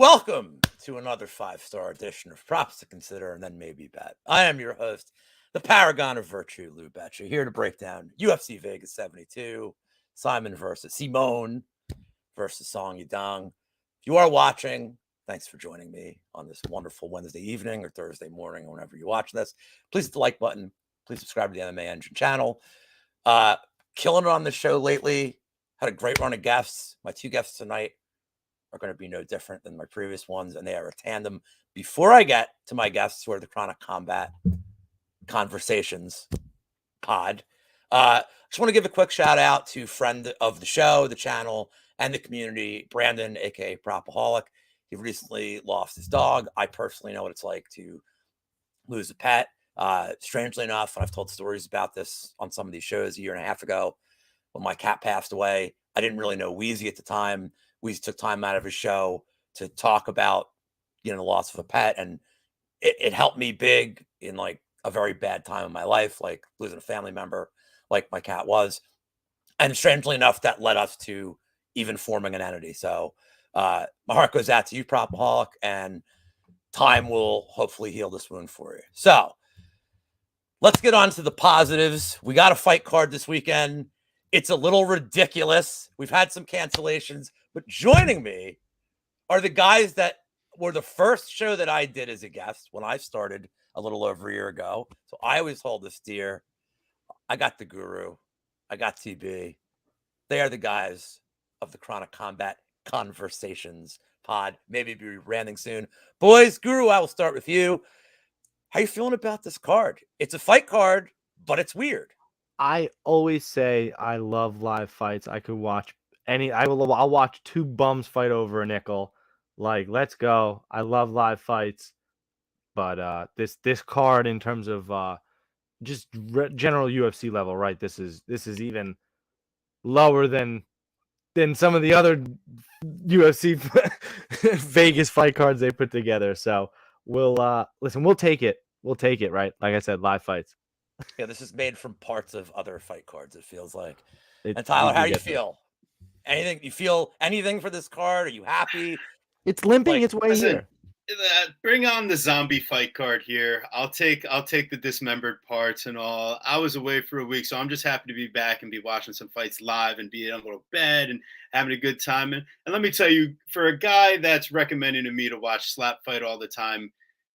Welcome to another 5-star edition of Props to Consider and Then Maybe Bet. I am your host, the paragon of virtue, Lou Betya, here to break down UFC Vegas 72, Simon versus Simone versus Song Yadong. If you are watching, thanks for joining me on this wonderful Wednesday evening or Thursday morning or whenever you watch this. Please hit the like button. Please subscribe to the MMA Engine channel. Killing it on the show lately. Had a great run of guests. My two guests tonight are going to be no different than my previous ones, and they are a tandem. Before I get to my guests who are the Chronic Combat Conversations pod, just want to give a quick shout out to friend of the show, the channel, and the community, Brandon, aka Propaholic. He recently lost his dog. I personally know what it's like to lose a pet. Strangely enough, and I've told stories about this on some of these shows a year and a half ago, when my cat passed away, I didn't really know Wheezy at the time. Wheezy took time out of his show to talk about, the loss of a pet. And it helped me big in like a very bad time in my life, like losing a family member, like my cat was. And strangely enough, that led us to even forming an entity. So my heart goes out to you, Propaholic, and time will hopefully heal this wound for you. So let's get on to the positives. We got a fight card this weekend. It's a little ridiculous. We've had some cancellations, but joining me are the guys that were the first show that I did as a guest when I started a little over a year ago. So I always hold this dear. I got the Guru. I got TB. They are the guys of the Chronic Combat Conversations pod. Maybe be rebranding soon. Boys, Guru, I will start with you. How you feeling about this card? It's a fight card, but it's weird. I always say I love live fights. I could watch I'll watch two bums fight over a nickel. Like, let's go. I love live fights. But this card in terms of just general UFC level, right? This is even lower than some of the other UFC Vegas fight cards they put together. So we'll listen, we'll take it. We'll take it, right? Like I said, live fights. Yeah, this is made from parts of other fight cards, it feels like. We And Tyler, how do do you get that. feel? You feel anything for this card? Are you happy? It's limping Like, its way Listen, here. bring on the zombie fight card here. I'll take the dismembered parts and all. I was away for a week, so I'm just happy to be back and be watching some fights live and be in a little bed and having a good time. And let me tell you, for a guy that's recommending to me to watch slap fight all the time,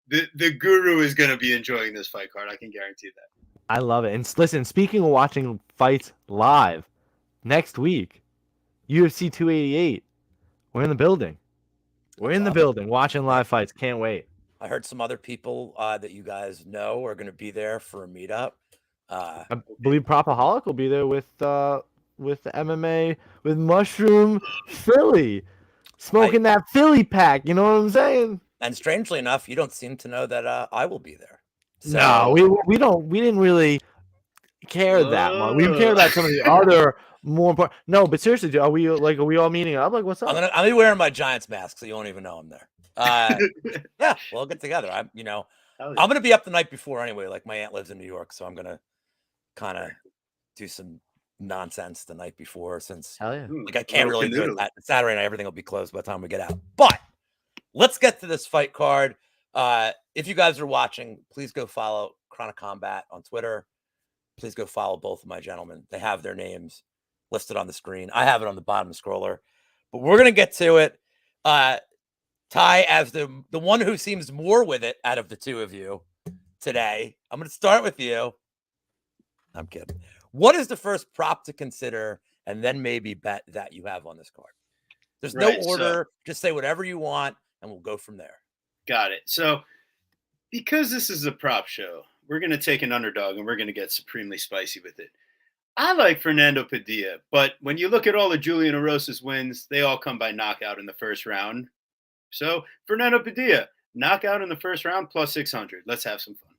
the Guru is going to be enjoying this fight card. I can guarantee that. I love it. And listen, speaking of watching fights live, next week, UFC 288, we're in the building. We're in the building watching live fights. Can't wait. I heard some other people that you guys know are going to be there for a meetup. I believe Propaholic will be there with the MMA with Mushroom Philly, smoking that Philly pack. You know what I'm saying? And strangely enough, you don't seem to know that I will be there. So, No, we don't. We didn't really care that much. We cared about some of the other more important. No, but seriously, dude, are we all meeting up? Like, what's up? I'll be wearing my Giants mask, so you won't even know I'm there. Yeah, we'll get together. I'm gonna be up the night before anyway. Like, my aunt lives in New York, so I'm gonna kind of do some nonsense the night before, since Hell yeah. like I can't really do it that Saturday night. Everything will be closed by the time we get out. But let's get to this fight card. If you guys are watching, please go follow Chronic Combat on Twitter. Please go follow both of my gentlemen. They have their names listed on the screen. I have it on the bottom of the scroller. But we're going to get to it. Ty, as the one who seems more with it out of the two of you today, I'm going to start with you. I'm kidding. What is the first prop to consider and then maybe bet that you have on this card? There's no order. Just say whatever you want, and we'll go from there. Got it. So because this is a prop show, we're going to take an underdog and we're going to get supremely spicy with it. I like Fernando Padilla, but when you look at all of Julian Oros's wins, they all come by knockout in the first round. So Fernando Padilla, knockout in the first round, plus 600. Let's have some fun.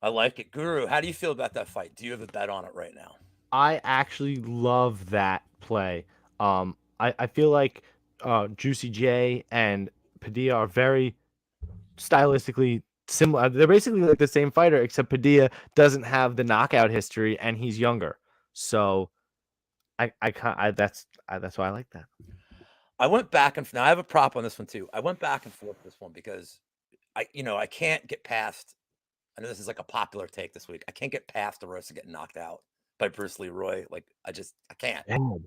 I like it. Guru, how do you feel about that fight? Do you have a bet on it right now? I actually love that play. I feel like Juicy J and Padilla are very stylistically similar. They're basically like the same fighter, except Padilla doesn't have the knockout history and he's younger. So that's why I like that. I went back and now I have a prop on this one too. I went back and forth with this one because I can't get past. I know this is like a popular take this week. I can't get past DeRosa getting knocked out by Bruce Leroy. Like I can't. Damn.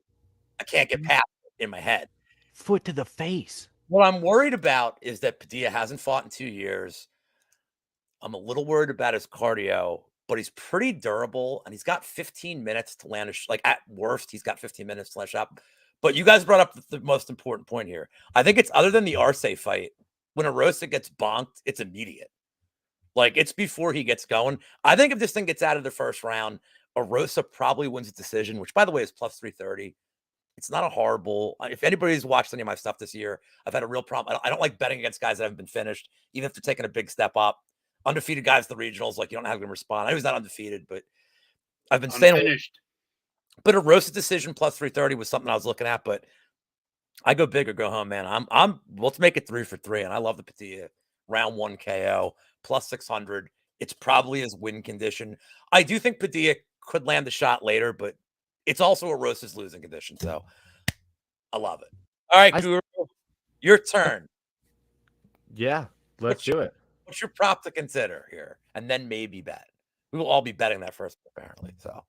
I can't get past it in my head. Foot to the face. What I'm worried about is that Padilla hasn't fought in 2 years. I'm a little worried about his cardio, but he's pretty durable and he's got 15 minutes to land like at worst, he's got 15 minutes to land a shot. But you guys brought up the most important point here. I think it's other than the Arce fight, when Erosa gets bonked, it's immediate. Like it's before he gets going. I think if this thing gets out of the first round, Erosa probably wins the decision, which by the way is plus 330. It's not a horrible. If anybody's watched any of my stuff this year, I've had a real problem. I don't like betting against guys that haven't been finished, even if they're taking a big step up. Undefeated guys, the regionals, like you don't have them respond. I was not undefeated, but I've been staying Unfinished. But a roasted decision plus 330 was something I was looking at. But I go big or go home, man. Let's make it 3 for 3. And I love the Padilla round 1 KO plus 600. It's probably his win condition. I do think Padilla could land the shot later, but it's also a Rosa's losing condition. So I love it. All right, Guru, your turn. Yeah, let's do it. What's your prop to consider here? And then maybe bet. We will all be betting that first, apparently. So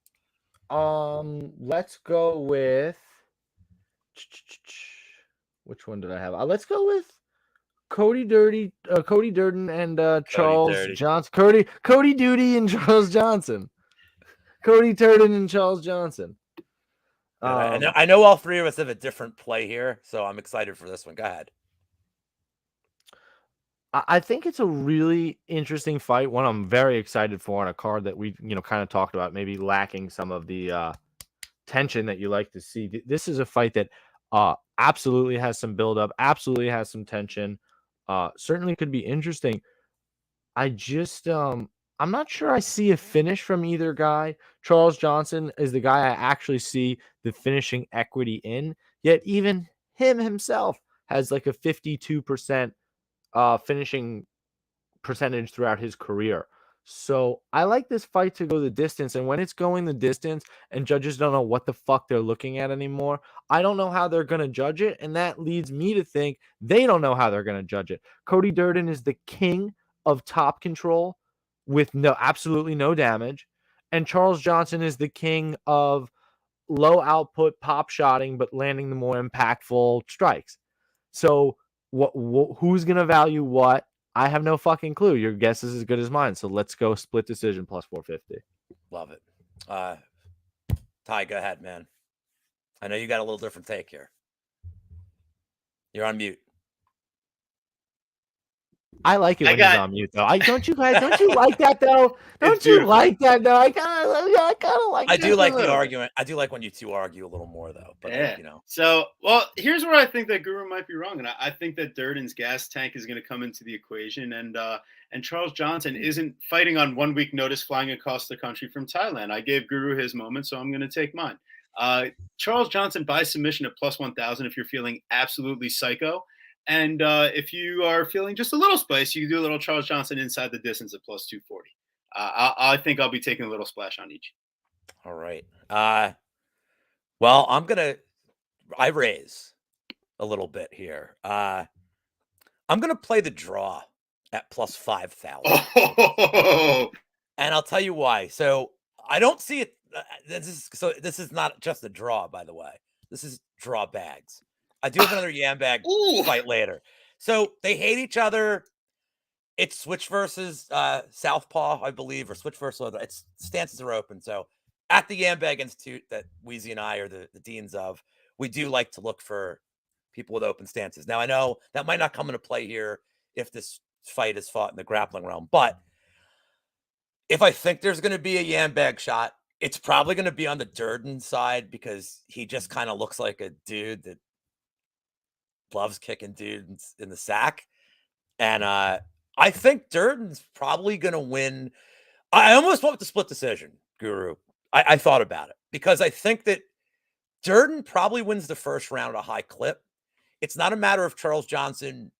let's go with which one did I have? Let's go with Cody Durden and Charles Johnson. Cody Duty and Charles Johnson. Cody Durden and Charles Johnson. I know all three of us have a different play here, so I'm excited for this one. Go ahead. I think it's a really interesting fight. One I'm very excited for on a card that we, kind of talked about, maybe lacking some of the tension that you like to see. This is a fight that absolutely has some buildup, absolutely has some tension. Certainly could be interesting. I just I'm not sure I see a finish from either guy. Charles Johnson is the guy I actually see the finishing equity in. Yet even him himself has like a 52% finishing percentage throughout his career. So I like this fight to go the distance. And when it's going the distance and judges don't know what the fuck they're looking at anymore, I don't know how they're going to judge it. And that leads me to think they don't know how they're going to judge it. Cody Durden is the king of top control with absolutely no damage. And Charles Johnson is the king of low output pop shotting, but landing the more impactful strikes. So who's going to value what? I have no fucking clue. Your guess is as good as mine. So let's go split decision plus 450. Love it. Ty, go ahead, man. I know you got a little different take here. You're on mute. I like it when he's on mute, though. Don't you like that, though? Don't you like that, though? I kind of like. I do like the argument. I do like when you two argue a little more, though. But yeah. So, here's where I think that Guru might be wrong, and I think that Durden's gas tank is going to come into the equation, and Charles Johnson isn't fighting on 1 week notice, flying across the country from Thailand. I gave Guru his moment, so I'm going to take mine. Charles Johnson by submission at plus 1,000 if you're feeling absolutely psycho. And if you are feeling just a little spice, you can do a little Charles Johnson inside the distance at plus 240. I think I'll be taking a little splash on each. All right. Well, I raise a little bit here. I'm going to play the draw at plus 5,000. Oh. And I'll tell you why. So I don't see it. This is not just a draw, by the way. This is draw bags. I do have another Yambag fight later. So they hate each other. It's Switch versus Southpaw, I believe, or Switch versus other. It's stances are open. So at the Yambag Institute that Weezy and I are the deans of, we do like to look for people with open stances. Now, I know that might not come into play here if this fight is fought in the grappling realm. But if I think there's going to be a Yambag shot, it's probably going to be on the Durden side because he just kind of looks like a dude that loves kicking dudes in the sack. And I think Durden's probably going to win. I almost went with the split decision, Guru. I thought about it because I think that Durden probably wins the first round at a high clip. It's not a matter of Charles Johnson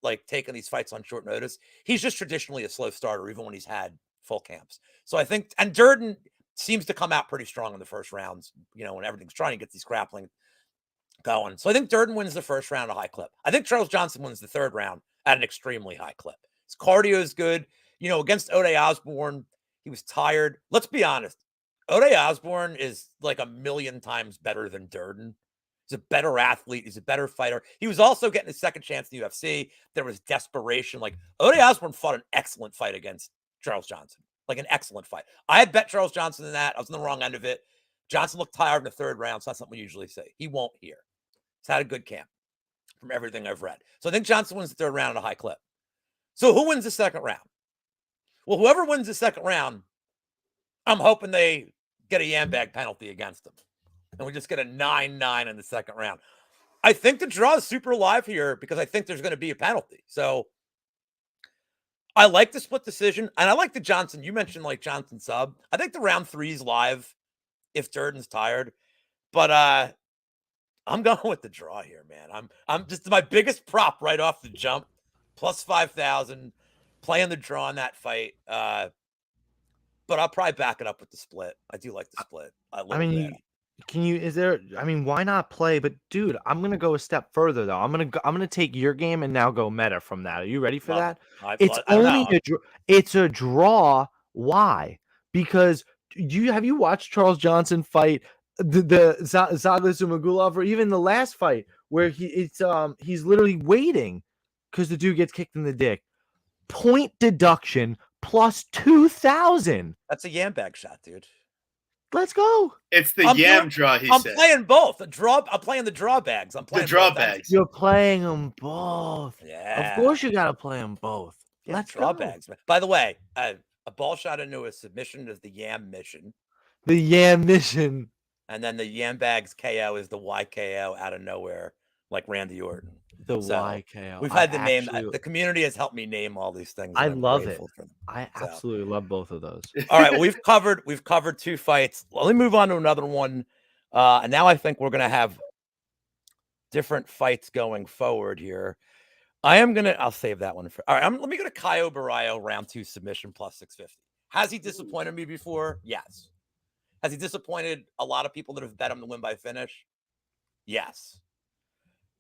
like taking these fights on short notice. He's just traditionally a slow starter, even when he's had full camps. So I think, and Durden seems to come out pretty strong in the first rounds, when everything's trying to get these grappling going. So I think Durden wins the first round at a high clip. I think Charles Johnson wins the third round at an extremely high clip. His cardio is good. Against Ode Osborne, he was tired. Let's be honest. Ode Osborne is like a million times better than Durden. He's a better athlete. He's a better fighter. He was also getting his second chance in the UFC. There was desperation. Like, Ode Osborne fought an excellent fight against Charles Johnson. Like, an excellent fight. I had bet Charles Johnson in that. I was on the wrong end of it. Johnson looked tired in the third round, so that's something we usually say. He won't here. He's had a good camp from everything I've read. So I think Johnson wins the third round at a high clip. So who wins the second round? Well, whoever wins the second round, I'm hoping they get a yam bag penalty against them. And we just get a 9-9 in the second round. I think the draw is super live here because I think there's going to be a penalty. So I like the split decision. And I like the Johnson. You mentioned like Johnson sub. I think the round 3 is live if Durden's tired. But I'm going with the draw here, man. I'm just my biggest prop right off the jump. Plus 5,000. Playing the draw in that fight. But I'll probably back it up with the split. I do like the split. I mean, why not play? But dude, I'm gonna go a step further though. I'm gonna take your game and now go meta from that. Are you ready for that? It's a draw. Why? Because have you watched Charles Johnson fight the Zaglas Zumagulov, or even the last fight where he's literally waiting because the dude gets kicked in the dick. Point deduction plus 2,000. That's a yam bag shot, dude. Let's go. It's the yam draw. I'm playing both. I'm playing the draw bags. I'm playing the draw bags. You're playing them both. Yeah. Of course you got to play them both. Yeah, Let's draw go. bags. By the way, a ball shot into a submission is the yam mission. The yam mission. And then the yam bags KO is the YKO out of nowhere, like Randy Orton. The YKO. We've had the name. The community has helped me name all these things. I love it. I absolutely love both of those. All right, well, we've covered 2 fights. Let me move on to another one. And now I think we're gonna have different fights going forward here. I'll save that one for. All right, let me go to Caio Baralho round 2 submission plus 650. Has he disappointed me before? Yes. Has he disappointed a lot of people that have bet him to win by finish? Yes.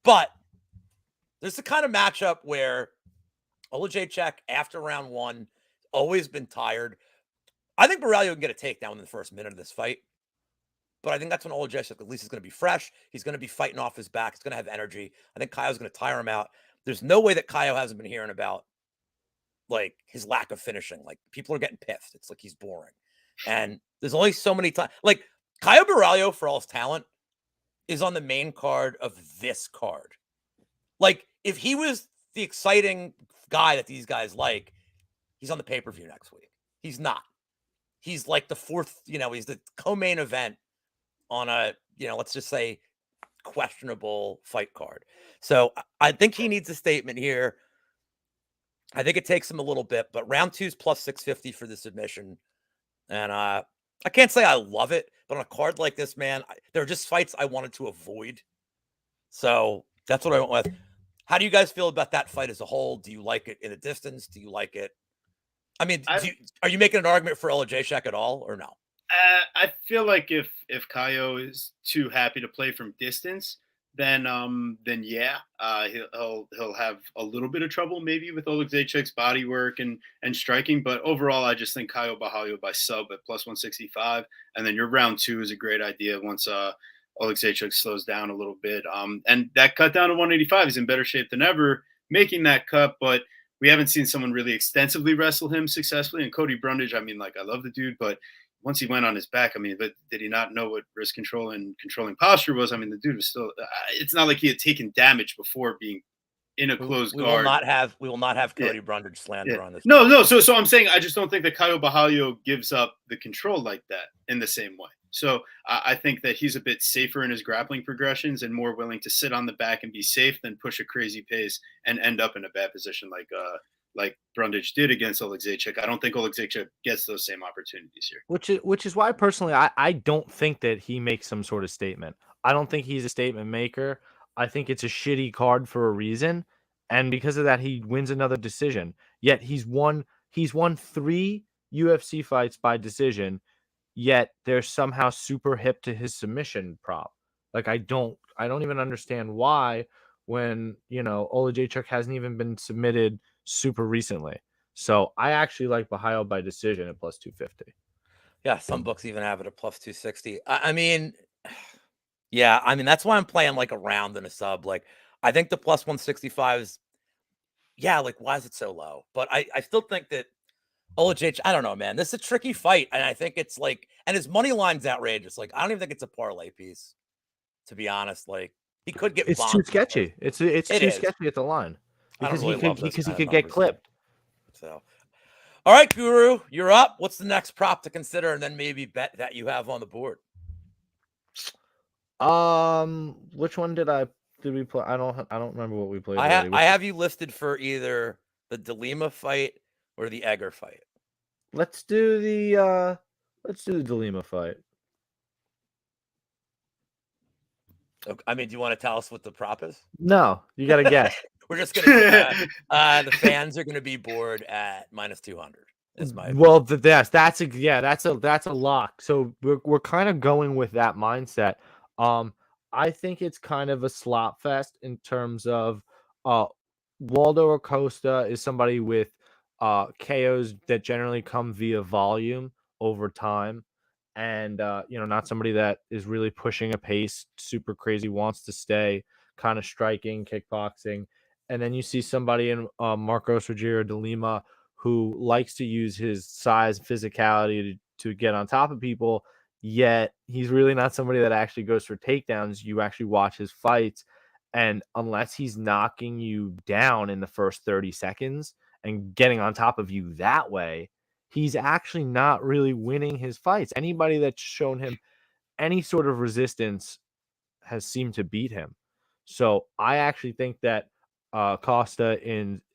But there's the kind of matchup where Olajaychuk, after round 1, always been tired. I think Baralho can get a takedown in the first minute of this fight. But I think that's when Olajaychuk at least is going to be fresh. He's going to be fighting off his back. He's going to have energy. I think Caio's going to tire him out. There's no way that Caio hasn't been hearing about like his lack of finishing. Like, people are getting pissed. It's like he's boring. And there's only so many times. Like, Caio Baralho, for all his talent, is on the main card of this card. Like, if he was the exciting guy that these guys like, he's on the pay-per-view next week. He's not. He's like the fourth, he's the co-main event on a, let's just say questionable fight card. So I think he needs a statement here. I think it takes him a little bit, but round 2's plus 650 for the submission. And I can't say I love it, but on a card like this, man, there are just fights I wanted to avoid. So that's what I went with. How do you guys feel about that fight as a whole? Do you like it in a distance? Do you like it? I mean, are you making an argument for Olajaychuk at all, or no? I feel like if Caio is too happy to play from distance, then yeah, he'll have a little bit of trouble maybe with Olajaychuk's body work and striking. But overall, I just think Caio Baralho by sub at plus 165, and then your round 2 is a great idea once Olajaychuk slows down a little bit. And that cut down to 185 is in better shape than ever, making that cut, but we haven't seen someone really extensively wrestle him successfully. And Cody Brundage, I mean, like, I love the dude, but once he went on his back, I mean, but did he not know what wrist control and controlling posture was? I mean, the dude was still, it's not like he had taken damage before being in a closed guard. We will not have Cody Brundage slander on this. No. So I'm saying, I just don't think that Caio Baralho gives up the control like that in the same way. So I think that he's a bit safer in his grappling progressions and more willing to sit on the back and be safe than push a crazy pace and end up in a bad position like Brundage did against Olajaychuk. I don't think Olajaychuk gets those same opportunities here. Which is why personally I don't think that he makes some sort of statement. I don't think he's a statement maker. I think it's a shitty card for a reason, and because of that, he wins another decision. Yet he's won 3 UFC fights by decision. Yet they're somehow super hip to his submission prop. Like I don't even understand why when, Olajaychuk hasn't even been submitted super recently. So I actually like Bahail by decision at plus 250. Yeah, some books even have it at plus 260. I mean, yeah, I mean, that's why I'm playing like a round and a sub. Like, I think the plus 165 is, yeah, like, why is it so low? But I still think that Olajaychuk, I don't know, man. This is a tricky fight. And I think it's like, and his money line's outrageous. Like, I don't even think it's a parlay piece, to be honest. Like, he could get It's too bombed. sketchy. It's It too is. sketchy at the line I don't because really love those he kind of could get numbers. Yeah. clipped. So, all right, Guru, you're up. What's the next prop to consider? And then maybe bet that you have on the board. Which one did we play? I don't remember what we played I already. have you listed for either the DeLima fight or the Egger fight. Let's do the DeLima fight. Okay. I mean, do you want to tell us what the prop is? No, you got to guess. We're just gonna the fans are gonna be bored at minus 200. Is my well, that's a lock. So we're kind of going with that mindset. I think it's kind of a slop fest in terms of Waldo Acosta is somebody with KOs that generally come via volume over time. And not somebody that is really pushing a pace super crazy, wants to stay kind of striking, kickboxing. And then you see somebody in Marcos Rogero de Lima who likes to use his size, physicality to get on top of people, yet he's really not somebody that actually goes for takedowns. You actually watch his fights, and unless he's knocking you down in the first 30 seconds and getting on top of you that way, he's actually not really winning his fights. Anybody that's shown him any sort of resistance has seemed to beat him. So I actually think that Costa,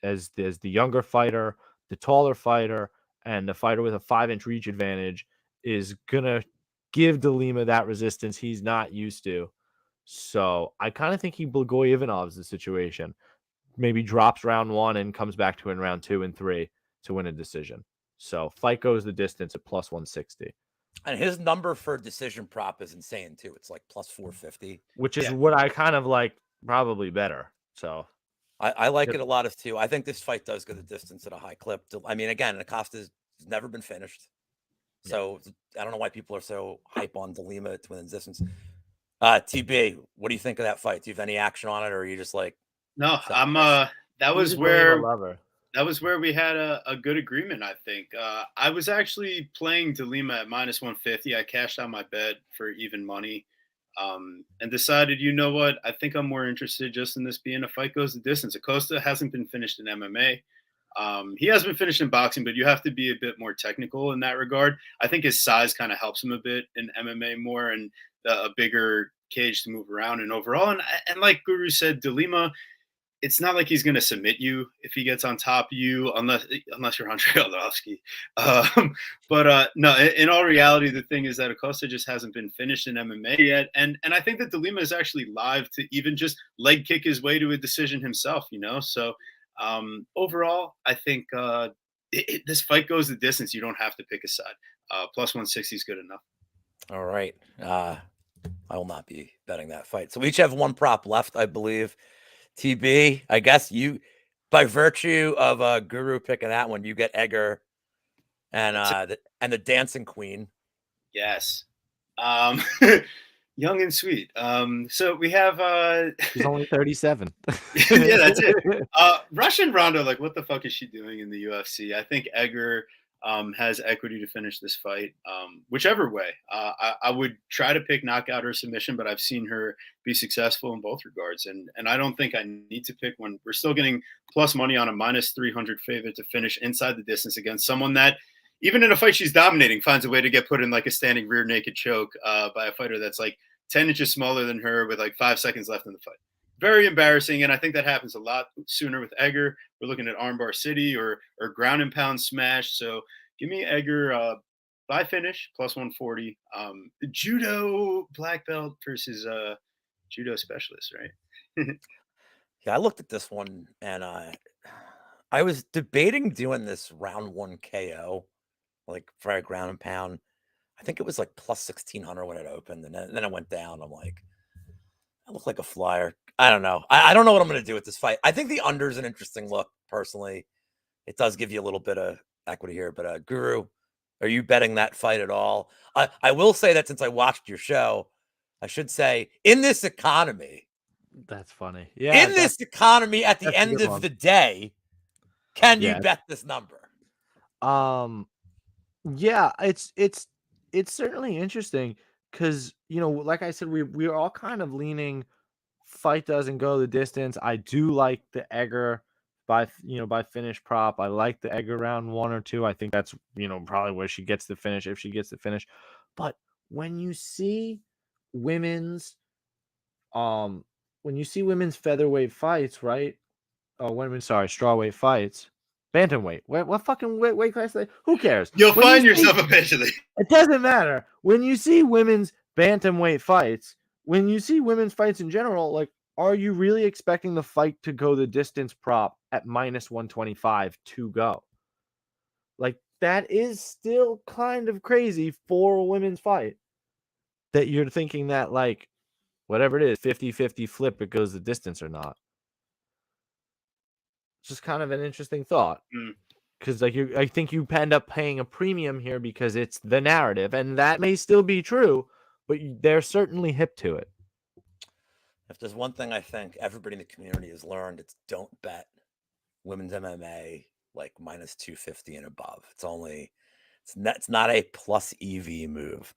as the younger fighter, the taller fighter, and the fighter with a 5-inch reach advantage, is gonna give DeLima that resistance he's not used to. So I kind of think he Blagoy-Ivanovs the situation. Maybe drops round 1 and comes back to in round 2 and 3 to win a decision. So fight goes the distance at plus 160. And his number for decision prop is insane too. It's like plus 450, which is what I kind of like, probably better. So I like it a lot too. I think this fight does go the distance at a high clip. I mean, again, Acosta's never been finished, so I don't know why people are so hype on DeLima to win the distance. TB, what do you think of that fight? Do you have any action on it, or are you just like, no? I'm that was where we had a good agreement. I think I was actually playing DeLima at minus 150. I cashed out my bet for even money. And decided, you know what? I think I'm more interested just in this being a fight goes the distance. Acosta hasn't been finished in MMA. He has been finished in boxing, but you have to be a bit more technical in that regard. I think his size kind of helps him a bit in MMA more, and a bigger cage to move around and overall. And like Guru said, DeLima, it's not like he's going to submit you if he gets on top of you, unless you're Andre Arlovsky. But no, in all reality, the thing is that Acosta just hasn't been finished in MMA yet, and I think that DeLima is actually live to even just leg kick his way to a decision himself. So overall, I think this fight goes the distance. You don't have to pick a side. Plus 160 is good enough. All right, I will not be betting that fight. So we each have one prop left, I believe. TB, I guess you, by virtue of Guru picking that one, you get Egger and the Dancing Queen. Yes, young and sweet. So we have she's only 37. Yeah, that's it. Russian Ronda, like, what the fuck is she doing in the UFC? I think Egger has equity to finish this fight. Whichever way, I would try to pick knockout or submission, but I've seen her be successful in both regards, and I don't think I need to pick one. We're still getting plus money on a minus 300 favorite to finish inside the distance against someone that, even in a fight she's dominating, finds a way to get put in like a standing rear naked choke by a fighter that's like 10 inches smaller than her with like 5 seconds left in the fight. Very embarrassing, and I think that happens a lot sooner with Egger. We're looking at armbar city or ground and pound smash. So give me Egger by finish plus 140. Judo black belt versus judo specialist, right? Yeah, I looked at this one and I was debating doing this round 1 KO, like for a ground and pound. I think it was like plus 1600 when it opened, and then it went down. I'm like, I look like a flyer. I don't know. I don't know what I'm going to do with this fight. I think the under is an interesting look, personally. It does give you a little bit of equity here. But Guru, are you betting that fight at all? I will say that since I watched your show, I should say, in this economy, That's funny. Yeah, in this economy, at the that's a end good of one. the day, can you Yeah. bet this number? Yeah, it's certainly interesting because like I said, we're all kind of leaning fight doesn't go the distance. I do like the Egger by finish prop. I like the Egger round 1 or 2. I think that's probably where she gets the finish if she gets the finish. But when you see women's um women's featherweight fights, right? Oh, strawweight fights. Bantamweight. What fucking weight class? Who cares? You'll When find you see, yourself eventually. it doesn't matter. When you see women's bantamweight fights, when you see women's fights in general, like, are you really expecting the fight to go the distance prop at minus 125 to go? Like, that is still kind of crazy for a women's fight. That you're thinking that, like, whatever it is, 50-50 flip, it goes the distance or not. It's just kind of an interesting thought. Because I think you end up paying a premium here because it's the narrative, and that may still be true, but they're certainly hip to it. If there's one thing I think everybody in the community has learned, it's don't bet women's MMA like minus 250 and above. It's not a plus EV move.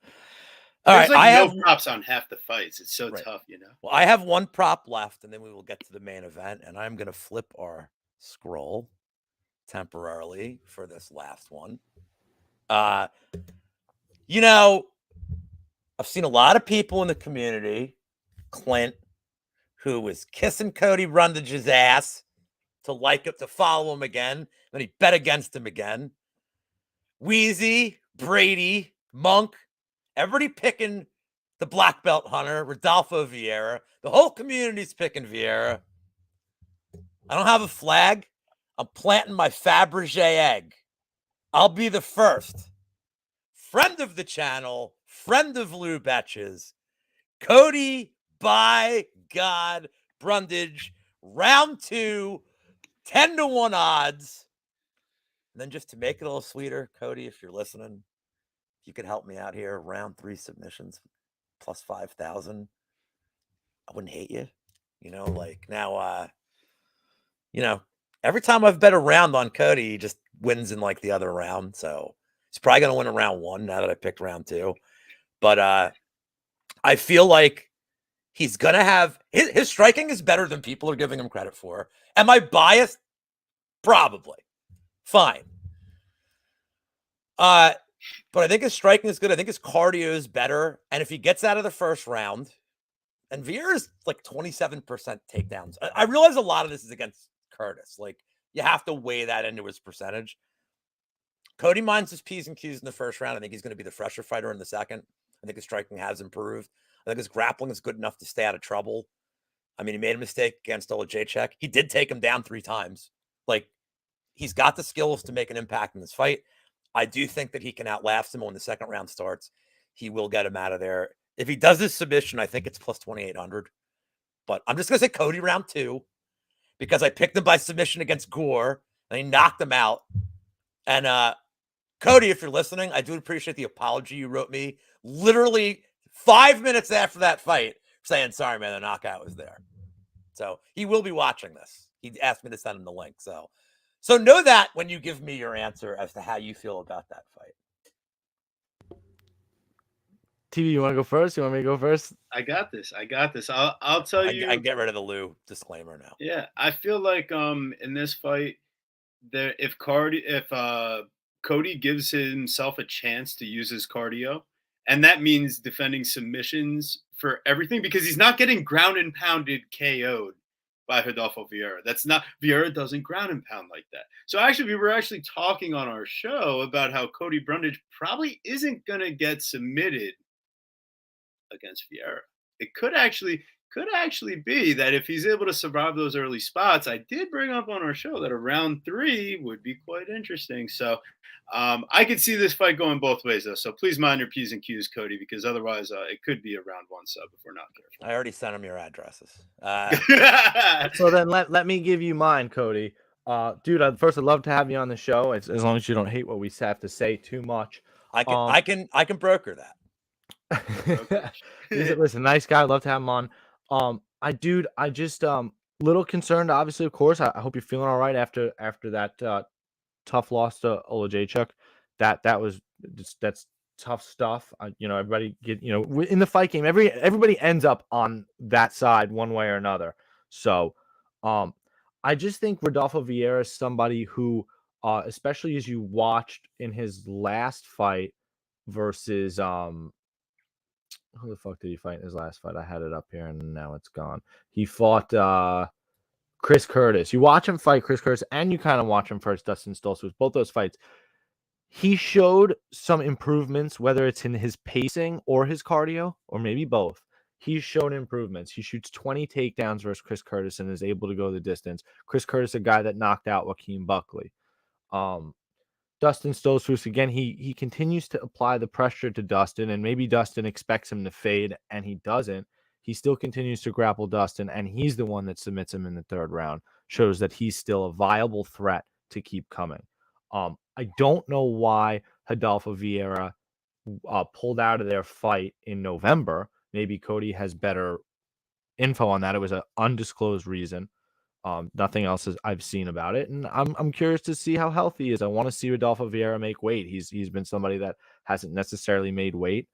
All There's right, like no props on half the fights. It's so tough, Well, I have one prop left, and then we will get to the main event, and I'm going to flip our scroll temporarily for this last one. I've seen a lot of people in the community, Clint, who was kissing Cody Rundage's ass to follow him again. Then he bet against him again. Wheezy, Brady, Monk, everybody picking the black belt hunter, Rodolfo Vieira. The whole community's picking Vieira. I don't have a flag. I'm planting my Fabergé egg. I'll be the first. Friend of the channel, friend of Lou Betya's, Cody, by God, Brundage, round 2, 10-1 odds. And then just to make it a little sweeter, Cody, if you're listening, if you could help me out here, round 3 submissions plus 5,000. I wouldn't hate you. Every time I've bet a round on Cody, he just wins in like the other round. So he's probably going to win in round 1 now that I picked round 2. But I feel like he's going to have his striking is better than people are giving him credit for. Am I biased? Probably. Fine. But I think his striking is good. I think his cardio is better. And if he gets out of the first round, and Vieira's like 27% takedowns. I realize a lot of this is against Curtis. Like, you have to weigh that into his percentage. Cody minds his P's and Q's in the first round. I think he's going to be the fresher fighter in the second. I think his striking has improved. I think his grappling is good enough to stay out of trouble. I mean, he made a mistake against Olajaychuk. He did take him down 3 times. Like, he's got the skills to make an impact in this fight. I do think that he can outlast him when the second round starts. He will get him out of there. If he does this submission, I think it's plus 2,800. But I'm just going to say Cody round 2 because I picked him by submission against Gore and he knocked him out. And Cody, if you're listening, I do appreciate the apology you wrote me literally 5 minutes after that fight saying, sorry, man, the knockout was there. So he will be watching this. He asked me to send him the link. So know that when you give me your answer as to how you feel about that fight. TV, you want to go first? You want me to go first? I got this. I'll tell you. I can get rid of the Lou disclaimer now. Yeah, I feel like in this fight, if Cody gives himself a chance to use his cardio, and that means defending submissions for everything because he's not getting ground and pounded KO'd by Rodolfo Vieira. Vieira doesn't ground and pound like that. So actually, we were actually talking on our show about how Cody Brundage probably isn't going to get submitted against Vieira. It could actually could actually be that if he's able to survive those early spots, I did bring up on our show that a round 3 would be quite interesting. So I could see this fight going both ways, though. So please mind your P's and Q's, Cody, because otherwise it could be a round 1 sub if we're not I already sent him your addresses. careful. So then let me give you mine, Cody. Dude, first I'd love to have you on the show as long as you don't hate what we have to say too much. I can broker that. Listen, nice guy. I'd love to have him on. I just little concerned. Obviously, of course. I hope you're feeling all right after that tough loss to Olajaychuk. That's tough stuff. Everybody in the fight game. Everybody ends up on that side one way or another. So, I just think Rodolfo Vieira is somebody who, especially as you watched in his last fight versus who the fuck did he fight in his last fight? I had it up here and now it's gone. He fought Chris Curtis. You watch him fight Chris Curtis and you kind of watch him first Dustin Stoltzfus. Both those fights, he showed some improvements, whether it's in his pacing or his cardio, or maybe both. He's shown improvements. He shoots 20 takedowns versus Chris Curtis and is able to go the distance. Chris Curtis, a guy that knocked out Joaquin Buckley. Dustin Stoltzfus, again, he continues to apply the pressure to Dustin, and maybe Dustin expects him to fade, and he doesn't. He still continues to grapple Dustin, and he's the one that submits him in the 3rd round. Shows that he's still a viable threat to keep coming. I don't know why Rodolfo Vieira pulled out of their fight in November. Maybe Cody has better info on that. It was an undisclosed reason. Nothing else I've seen about it, and I'm curious to see how healthy he is. I want to see Rodolfo Vieira make weight. He's been somebody that hasn't necessarily made weight.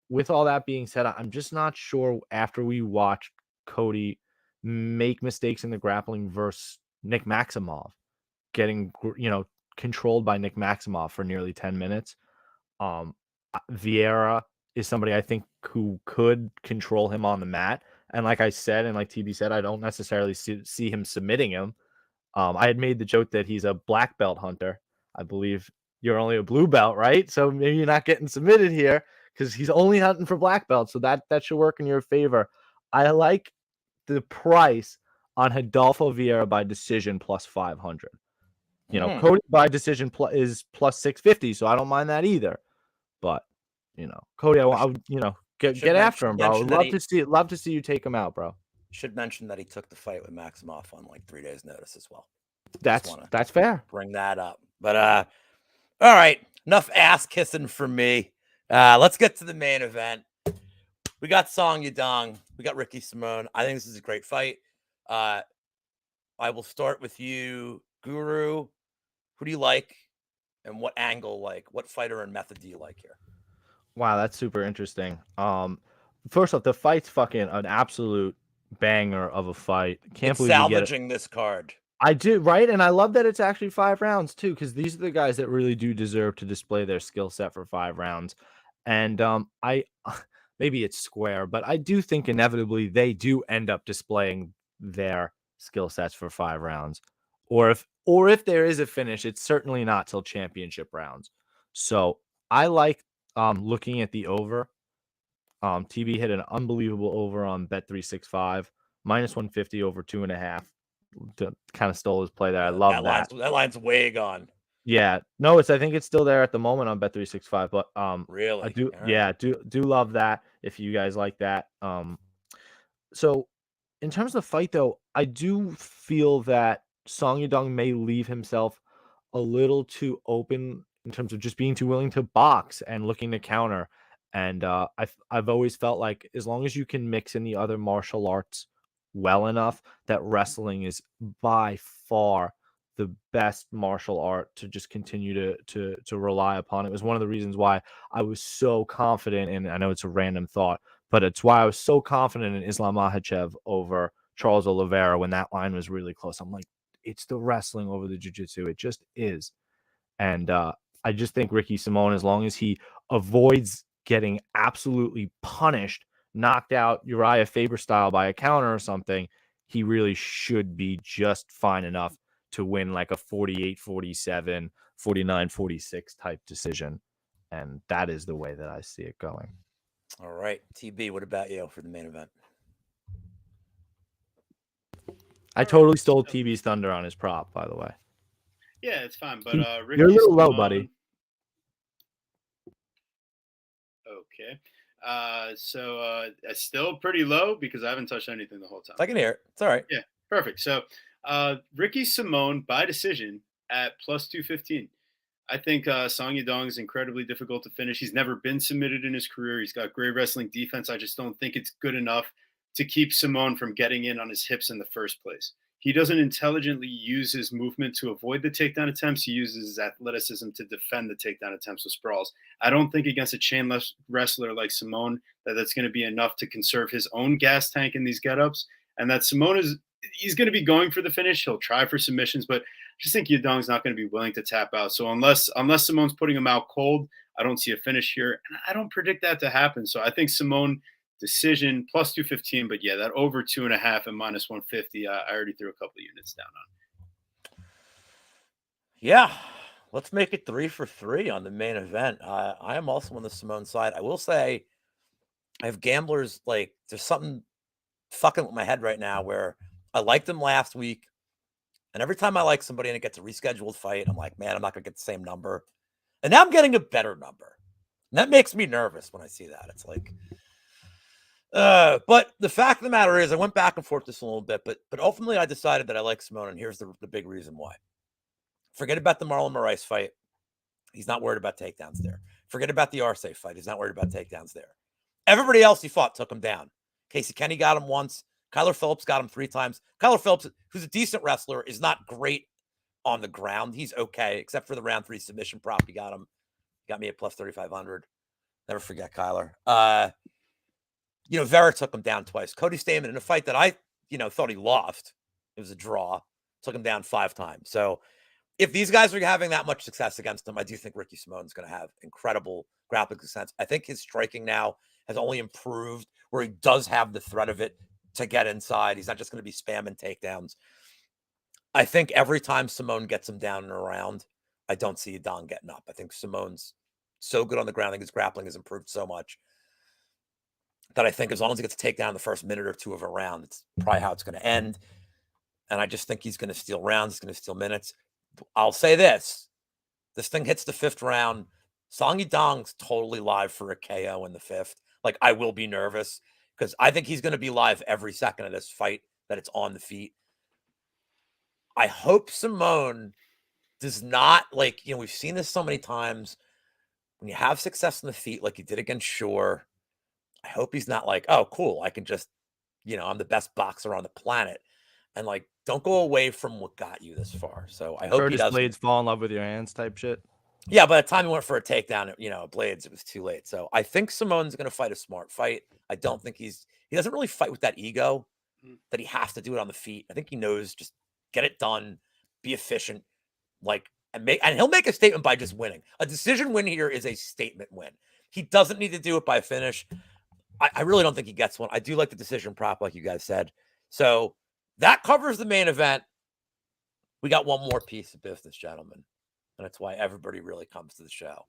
With all that being said, I'm just not sure after we watched Cody make mistakes in the grappling versus Nick Maximov, getting controlled by Nick Maximov for nearly 10 minutes. Vieira is somebody I think who could control him on the mat. And like I said, and like TB said, I don't necessarily see him submitting him. I had made the joke that he's a black belt hunter. I believe you're only a blue belt, right? So maybe you're not getting submitted here because he's only hunting for black belts. So that should work in your favor. I like the price on Rodolfo Vieira by decision plus 500. Cody by decision is plus 650, so I don't mind that either. But Cody, I would get after him, bro. I would love to see you take him out, bro. Should mention that he took the fight with Maximov on like 3 days' notice as well. That's fair. Bring that up. But all right, enough ass kissing for me. Let's get to the main event. We got Song Yadong. We got Ricky Simone. I think this is a great fight. I will start with you, Guru. Who do you like, and what angle? What fighter and method do you like here? Wow, that's super interesting. First off, the fight's fucking an absolute banger of a fight. Can't believe salvaging this card. I do, right? And I love that it's actually 5 rounds too, because these are the guys that really do deserve to display their skill set for 5 rounds. And I maybe it's square, but I do think inevitably they do end up displaying their skill sets for 5 rounds. Or if there is a finish, it's certainly not till championship rounds. So I like looking at the over. TB hit an unbelievable over on Bet365, minus 150 over 2.5. Kind of stole his play there. I love that. That line's way gone. Yeah, no, I think it's still there at the moment on Bet365. But really, I do, right. do love that. If you guys like that, so in terms of the fight, though, I do feel that Song Yadong may leave himself a little too open in terms of just being too willing to box and looking to counter. And I've always felt like as long as you can mix in the other martial arts well enough, that wrestling is by far the best martial art to just continue to rely upon. It was one of the reasons why I was so confident, and I know it's a random thought, but it's why I was so confident in Islam Makhachev over Charles Oliveira when that line was really close. I'm like, it's the wrestling over the jiu-jitsu. It just is. And I just think Ricky Simone, as long as he avoids getting absolutely punished, knocked out Uriah Faber style by a counter or something, he really should be just fine enough to win like a 48-47, 49-46 type decision. And that is the way that I see it going. All right, TB, what about you for the main event? I totally stole TB's thunder on his prop, by the way. Yeah, it's fine. But Ricky You're a little low, Simone- buddy. Okay. It's still pretty low because I haven't touched anything the whole time. I can hear it. It's all right. Yeah, perfect. So Ricky Simone by decision at plus 215. I think Song Yadong is incredibly difficult to finish. He's never been submitted in his career. He's got great wrestling defense. I just don't think it's good enough to keep Simone from getting in on his hips in the first place. He doesn't intelligently use his movement to avoid the takedown attempts. He uses his athleticism to defend the takedown attempts with sprawls. I don't think against a chainless wrestler like Simone that's going to be enough to conserve his own gas tank in these get-ups. And that Simone he's going to be going for the finish. He'll try for submissions, but I just think Yadong's not going to be willing to tap out. So unless Simone's putting him out cold, I don't see a finish here. And I don't predict that to happen. So I think Simone decision plus 215. But yeah, that over 2.5 and minus 150, I already threw a couple of units down on. Yeah, let's make it 3 for 3 on the main event. I am also on the Simone side. I will say I have gamblers, like, there's something fucking with my head right now where I liked them last week. And every time I like somebody and it gets a rescheduled fight, I'm like, man, I'm not going to get the same number. And now I'm getting a better number. And that makes me nervous when I see that. It's like, but the fact of the matter is I went back and forth this a little bit, but ultimately I decided that I like Simone. And here's the big reason why. Forget about the Marlon Moraes fight. He's not worried about takedowns there. Forget about the Arce fight. He's not worried about takedowns there. Everybody else he fought took him down. Casey Kenny got him once. Kyler Phillips got him 3 times. Kyler Phillips, who's a decent wrestler, is not great on the ground. He's okay, except for the round 3 submission prop. He got him. Got me at plus 3,500. Never forget Kyler. Vera took him down twice. Cody Stamen in a fight that I, thought he lost. It was a draw. Took him down 5 times. So if these guys are having that much success against him, I do think Ricky Simone's going to have incredible grappling success. I think his striking now has only improved where he does have the threat of it to get inside. He's not just going to be spamming takedowns. I think every time Simone gets him down and around, I don't see Yadong getting up. I think Simone's so good on the ground. I think his grappling has improved so much that I think as long as he gets a takedown the first minute or 2 of a round, it's probably how it's going to end. And I just think he's going to steal rounds. He's going to steal minutes. I'll say this. This thing hits the 5th round. Song Yadong's totally live for a KO in the 5th. Like, I will be nervous because I think he's going to be live every second of this fight that it's on the feet. I hope Simone does not, we've seen this so many times. When you have success in the feet like you did against Shore, I hope he's not like, oh, cool, I can just, I'm the best boxer on the planet. And, don't go away from what got you this far. So I hope Curtis he doesn't. Blades fall in love with your hands type shit. Yeah, by the time he went for a takedown, Blades, it was too late. So I think Simone's going to fight a smart fight. I don't think he doesn't really fight with that ego that he has to do it on the feet. I think he knows just get it done, be efficient, and he'll make a statement by just winning. A decision win here is a statement win. He doesn't need to do it by a finish. I really don't think he gets one. I do like the decision prop, like you guys said. So that covers the main event. We got one more piece of business, gentlemen. And that's why everybody really comes to the show.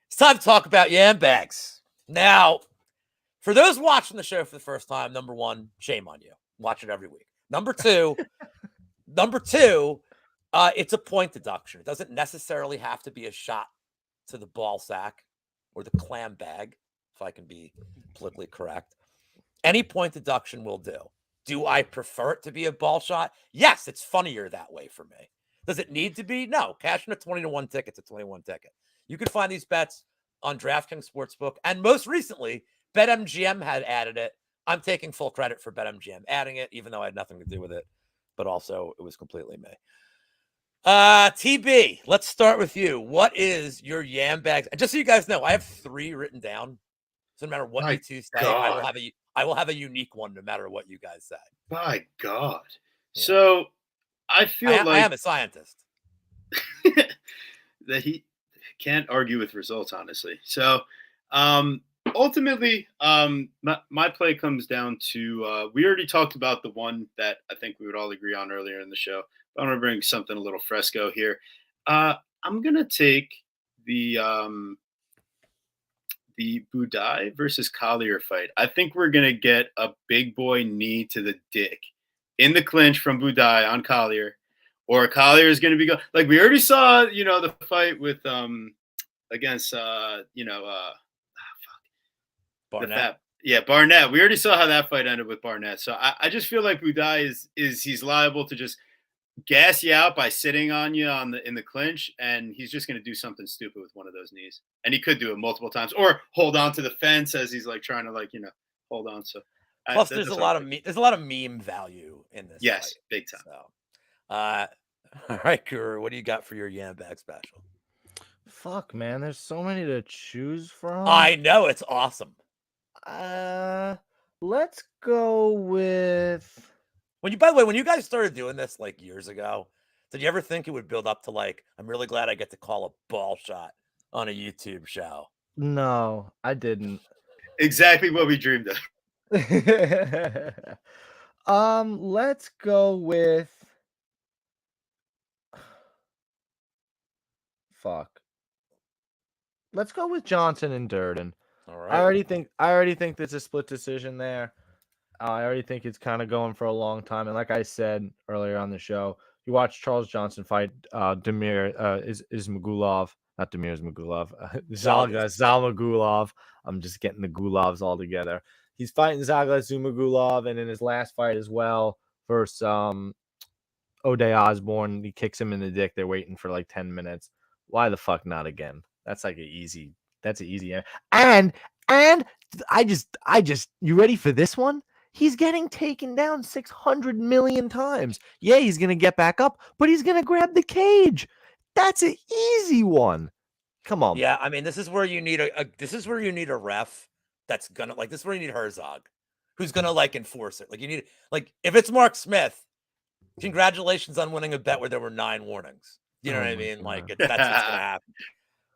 It's time to talk about yam bags. Now, for those watching the show for the first time, number 1, shame on you. Watch it every week. Number 2, it's a point deduction. It doesn't necessarily have to be a shot to the ball sack or the clam bag, if I can be politically correct. Any point deduction will do. Do I prefer it to be a ball shot? Yes, it's funnier that way for me. Does it need to be? No. Cashing a 20-1 ticket to 21 ticket. You can find these bets on DraftKings Sportsbook. And most recently, BetMGM had added it. I'm taking full credit for BetMGM adding it, even though I had nothing to do with it. But also, it was completely me. TB, let's start with you. What is your yam bags? And just so you guys know, I have 3 written down. So no matter what you two say, I will have a unique one no matter what you guys say. My God. Yeah. So I feel I am a scientist. that he can't argue with results, honestly. So ultimately, my play comes down to we already talked about the one that I think we would all agree on earlier in the show. But I'm going to bring something a little fresco here. I'm going to take the the Budai versus Collier fight. I think we're gonna get a big boy knee to the dick in the clinch from Budai on Collier, or Collier is gonna be like we already saw, the fight with against Barnett. Barnett. We already saw how that fight ended with Barnett. So I just feel like Budai is he's liable to just gas you out by sitting on you in the clinch, and he's just going to do something stupid with one of those knees, and he could do it multiple times, or hold on to the fence as he's like trying to hold on. So plus, there's a lot of meme value in this. Yes, fight. big time. So, all right, Guru, what do you got for your Yam Bag special? Fuck, man, there's so many to choose from. I know, it's awesome. Let's go with. By the way, when you guys started doing this like years ago, did you ever think it would build up to like, I'm really glad I get to call a ball shot on a YouTube show? No, I didn't. Exactly what we dreamed of. Let's go with. Fuck. Let's go with Johnson and Durden. All right. I already think there's a split decision there. I already think it's kind of going for a long time. And like I said earlier on the show, you watch Charles Johnson fight Damir Ismagulov, not Damir Ismagulov, Zalmagulov. I'm just getting the Gulovs all together. He's fighting Zaga Zumagulov, and in his last fight as well versus O'Day Osborne, he kicks him in the dick. They're waiting for like 10 minutes. Why the fuck not again? That's like that's an easy. And I just you ready for this one? He's getting taken down 600 million times. Yeah, he's going to get back up, but he's going to grab the cage. That's an easy one. Come on. Yeah, I mean, this is where you need a ref that's going to this is where you need Herzog, who's going to enforce it. You need if it's Mark Smith, congratulations on winning a bet where there were 9 warnings. You know what I mean? That's what's going to happen.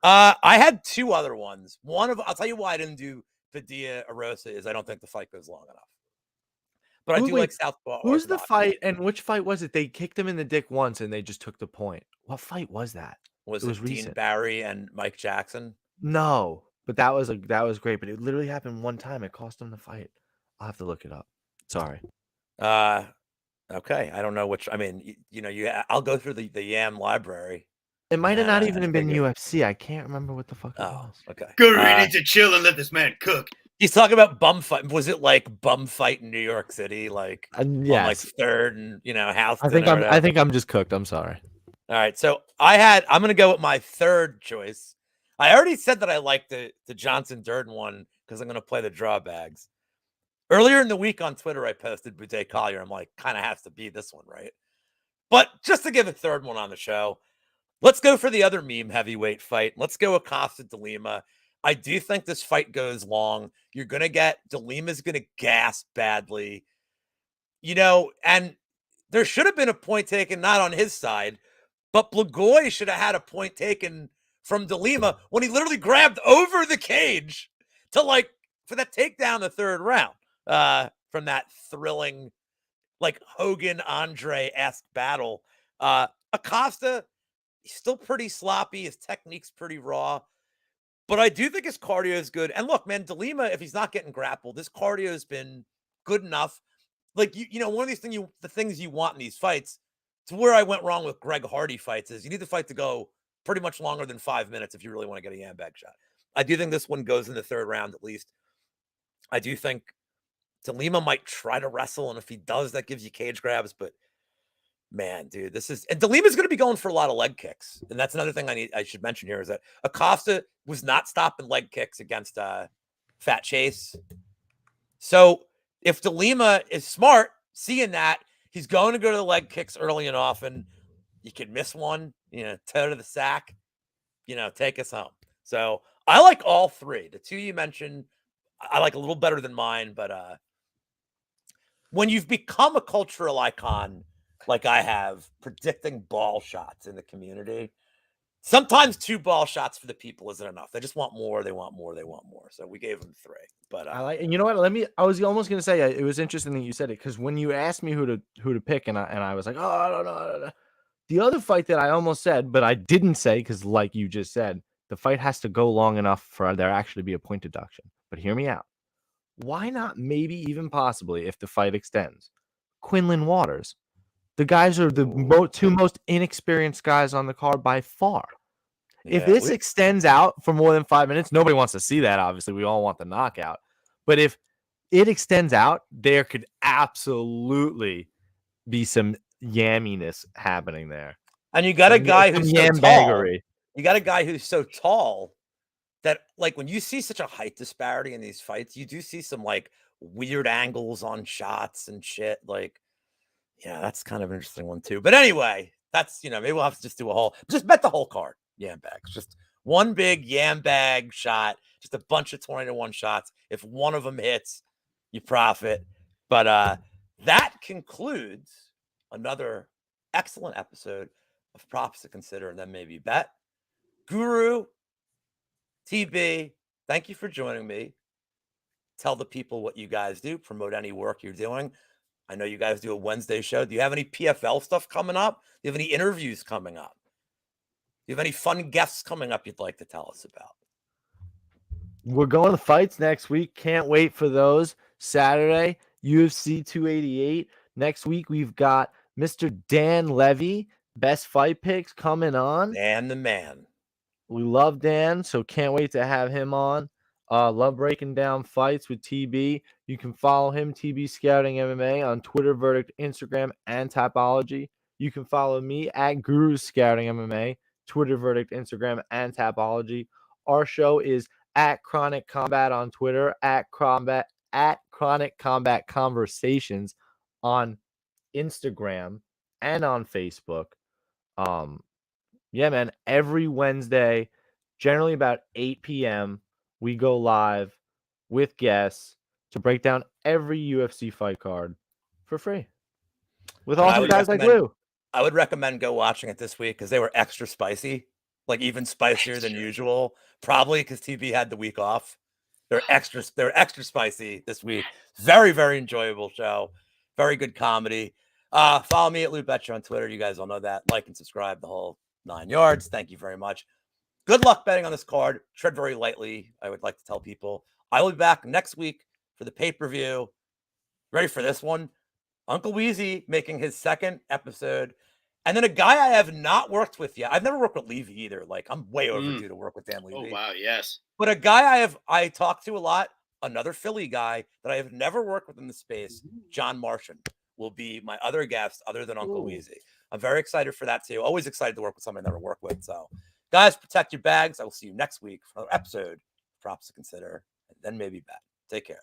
I had 2 other ones. I'll tell you why I didn't do Padilla Arosa is I don't think the fight goes long enough. But I do like Southpaw. Who's the fight and which fight was it? They kicked him in the dick once and they just took the point. What fight was that? Was it Dean Barry and Mike Jackson? No, but that was great. But it literally happened one time. It cost him the fight. I'll have to look it up. Sorry. Okay. I don't know which. I mean, I'll go through the Yam library. It might have not even been UFC. I can't remember what the fuck it was. Okay. Guru, you need to chill and let this man cook. He's talking about bum fight. Was it bum fight in New York City? Yes. On 3rd and House. I think I'm just cooked. I'm sorry. All right. So I'm gonna go with my 3rd choice. I already said that I like the Johnson Durden one because I'm gonna play the draw bags. Earlier in the week on Twitter, I posted Budai Collier. I'm like, kind of has to be this one, right? But just to give a 3rd one on the show, let's go for the other meme heavyweight fight. Let's go Acosta de Lima. I do think this fight goes long. You're going to get de Lima's going to gas badly, and there should have been a point taken, not on his side, but Blagoy should have had a point taken from de Lima when he literally grabbed over the cage to for that takedown the 3rd round from that thrilling, Hogan Andre-esque battle. Acosta, he's still pretty sloppy. His technique's pretty raw. But I do think his cardio is good. And look, man, de Lima, if he's not getting grappled, his cardio has been good enough. One of these things, the things you want in these fights, to where I went wrong with Greg Hardy fights is you need the fight to go pretty much longer than 5 minutes if you really want to get a Yam Bag shot. I do think this one goes in the 3rd round at least. I do think de Lima might try to wrestle, and if he does, that gives you cage grabs. But man, dude, and de Lima's going to be going for a lot of leg kicks. And that's another thing I should mention here is that Acosta was not stopping leg kicks against Fat Chase. So if de Lima is smart, seeing that, he's going to go to the leg kicks early and often. You could miss one, toe to the sack, take us home. So I like all 3. The 2 you mentioned, I like a little better than mine. But when you've become a cultural icon, like I have, predicting ball shots in the community, sometimes 2 ball shots for the people isn't enough. They just want more. They want more. They want more. So we gave them 3. But and you know what? I was almost gonna say it was interesting that you said it because when you asked me who to pick, and I was like, oh, I don't know. The other fight that I almost said, but I didn't say because, like you just said, the fight has to go long enough for there actually be a point deduction. But hear me out. Why not maybe even possibly, if the fight extends, Quinlan Waters? The guys are the two most inexperienced guys on the card by far. If this extends out for more than 5 minutes, nobody wants to see that, obviously. We all want the knockout. But if it extends out, there could absolutely be some yamminess happening there. And you got a guy who's so tall. You got a guy who's so tall that, like, when you see such a height disparity in these fights, you do see some, like, weird angles on shots and shit. Like, yeah, that's kind of an interesting one too. But anyway, that's, maybe we'll have to just do just bet the whole card. Yam bags. Just one big yam bag shot. Just a bunch of 20-1 shots. If one of them hits, you profit. But that concludes another excellent episode of Props to Consider and Then Maybe Bet. Guru, TB, thank you for joining me. Tell the people what you guys do. Promote any work you're doing. I know you guys do a Wednesday show. Do you have any PFL stuff coming up? Do you have any interviews coming up? Do you have any fun guests coming up you'd like to tell us about? We're going to fights next week. Can't wait for those. Saturday, UFC 288. Next week, we've got Mr. Dan Levy, Best Fight Picks, coming on. Dan the man. We love Dan, so can't wait to have him on. Love breaking down fights with TB. You can follow him, TB Scouting MMA, on Twitter, Verdict, Instagram, and Tapology. You can follow me at Guru Scouting MMA, Twitter, Verdict, Instagram, and Tapology. Our show is at Chronic Combat on Twitter, at Chronic Combat Conversations on Instagram and on Facebook. Yeah, man, every Wednesday, generally about 8 p.m., we go live with guests to break down every UFC fight card for free with awesome guys like Lou. I would recommend go watching it this week because they were extra spicy, like even spicier than usual. Probably because TB had the week off. They're extra spicy this week. Very, very enjoyable show. Very good comedy. Follow me at Lou Betya on Twitter. You guys all know that. Like and subscribe, the whole 9 yards. Thank you very much. Good luck betting on this card. Tread very lightly, I would like to tell people. I will be back next week for the pay-per-view. Ready for this one? Uncle Weezy making his second episode. And then a guy I have not worked with yet. I've never worked with Levy either. Like, I'm way overdue to work with Dan Levy. Oh, wow, yes. But a guy I talk to a lot, another Philly guy that I have never worked with in the space, John Martian, will be my other guest other than Uncle Weezy. I'm very excited for that too. Always excited to work with somebody I never worked with. So, guys, protect your bags. I will see you next week for another episode of Props to Consider and Then Maybe Bet. Take care.